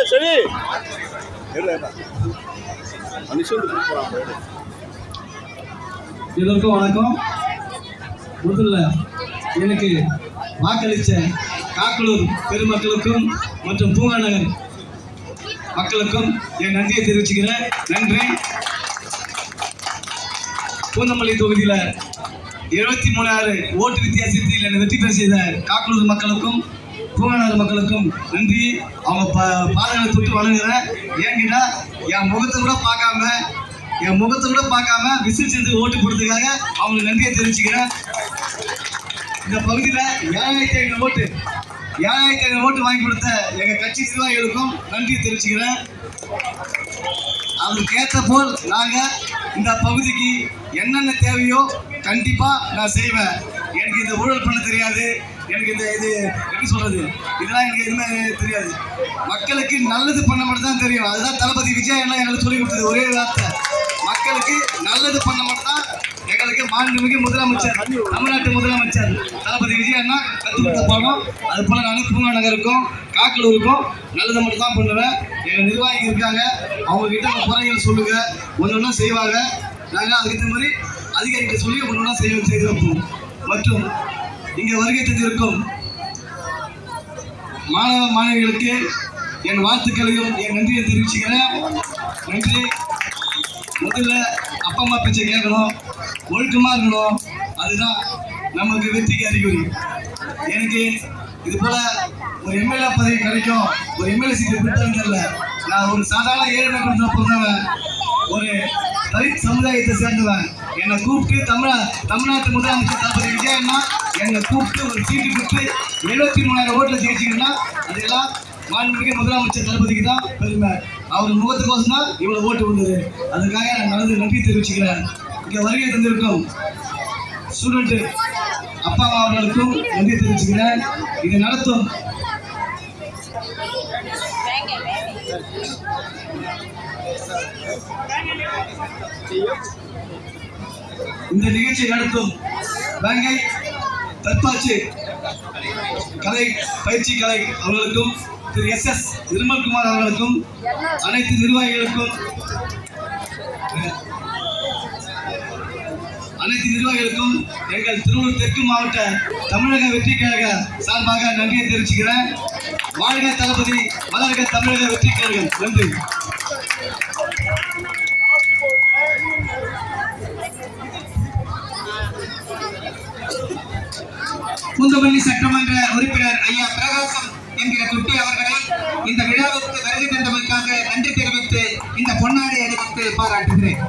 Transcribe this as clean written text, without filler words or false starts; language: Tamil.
சரி எல்லோருக்கும் வணக்கம். முதல்ல எனக்கு வாக்களித்த காக்கலூர் பெருமக்களுக்கும் மற்றும் பூங்காநகர் மக்களுக்கும் என் நன்றியை தெரிவிச்சுக்கிறேன். நன்றி. பூந்தமல்லி தொகுதியில் 73,000 ஓட்டு வித்தியாசத்தில் என்னை வெற்றி பெற செய்த காக்கலூர் மக்களுக்கும் பூங்காநகர் மக்களுக்கும் நன்றி. அவங்க பாதங்களை தொட்டு வணங்குறேன். ஏங்கிட்ட என் முகத்தை கூட பார்க்காம விசில் செஞ்சு ஓட்டு போடுறதுக்காக அவங்களுக்கு நன்றியை தெரிவிச்சுக்கிறேன். இந்த பகுதியில் 7,500 ஓட்டு வாங்கி கொடுத்த எங்கள் கட்சி நிர்வாகிகளுக்கும் நன்றியை தெரிவிச்சுக்கிறேன். அதுக்கு ஏற்ற போல் நாங்கள் இந்த பகுதிக்கு என்னென்ன தேவையோ கண்டிப்பாக நான் செய்வேன். எனக்கு இந்த ஊழல் பண்ண தெரியாது, எனக்கு இந்த இது எப்படி சொல்கிறது, இதெல்லாம் எனக்கு எதுவுமே தெரியாது. மக்களுக்கு நல்லது பண்ண மட்டும் தான் தெரியும். அதுதான் தளபதி விஜய் எல்லாம் எங்களுக்கு சொல்லிக் கொடுத்தது. ஒரே வார்த்தை, மக்களுக்கு நல்லது பண்ண மட்டும் தான் எங்களுக்கு மாண்புமிகு முதலமைச்சர், தமிழ்நாட்டு முதலமைச்சர் தளபதி விஜய் அண்ணா கற்றுக் கொடுத்த பாடம். அது போல் நான் பூங்காநகருக்கும் காக்கலூருக்கும் நல்லதை மட்டும் தான் பண்ணுவேன். எங்கள் நிர்வாகிகள் இருக்காங்க, அவங்கக்கிட்ட குறைகள் சொல்லுங்கள், ஒன்று ஒன்றா செய்வாங்க. நாங்கள் அதுக்கேற்ற மாதிரி அதிகாரிகிட்ட சொல்லி ஒன்று ஒன்றா செய்து வைப்போம். மற்றும் இங்கே வருகை தந்திருக்கும் மாணவ மாணவிகளுக்கு என் வாழ்த்துக்களையும் என் நன்றியை தெரிவிச்சுக்கிறேன். நன்றி. முதல்ல அப்பா அம்மா பேச்சை கேட்கணும், ஒழுக்கமாக இருக்கணும். அதுதான் நமக்கு வெற்றிக்கு அறிகுறி. எனக்கு இது போல் ஒரு எம்எல்ஏ பதவி கிடைக்கும், ஒரு எம்எல்ஏ சீட்டு கொடுத்தாலும் தெரியல. நான் ஒரு சாதாரண ஏழை குடும்பத்தில் பிறந்தவன், ஒரு தலித் சமுதாயத்தை சேர்ந்தவன். என்னை கூப்பிட்டு தமிழ்நாட்டு முதலமைச்சர் தளபதி விஜய் அண்ணா என்னை கூப்பிட்டு ஒரு சீட்டு கொடுத்து 73,000 ஓட்டில் ஜெயிச்சிங்கன்னா அதெல்லாம் மாண்புமிகு முதலமைச்சர் தளபதிக்கு தான் பெருமை. அவர் முகத்துக்கோசம் தான் இவ்வளோ ஓட்டு வந்தது. அதுக்காக நான் நன்றி தெரிவிச்சுக்கிறேன். இங்கே வருகை தந்திருக்கும் ஸ்டூடெண்ட்டு அப்பா அம்மா அவர்களுக்கும் நன்றி தெரிவிச்சுக்கிறேன். இதை நடத்தும் இந்த நிகழ்ச்சி நடத்தும் வேங்கை தற்பாச்சி கலை பயிற்சி கலை அவர்களுக்கும் திரு SS நிர்மல்குமார் அவர்களுக்கும் அனைத்து நிர்வாகிகளுக்கும் எங்கள் திருவள்ளூர் தெற்கு மாவட்ட தமிழக வெற்றி கழக சார்பாக நன்றியை தெரிவிச்சுக்கிறேன். வாழ்க தளபதி, வளர்க தமிழக வெற்றி கழகம். நன்றி. பூந்தமல்லி சட்டமன்ற உறுப்பினர் ஐயா பிரகாசம் என்கிற குட்டி அவர்களை இந்த விழாவுக்கு வருகை தந்தமைக்காக நன்றி தெரிவித்து இந்த பொன்னாடை அணிவித்து பாராட்டுகிறேன்.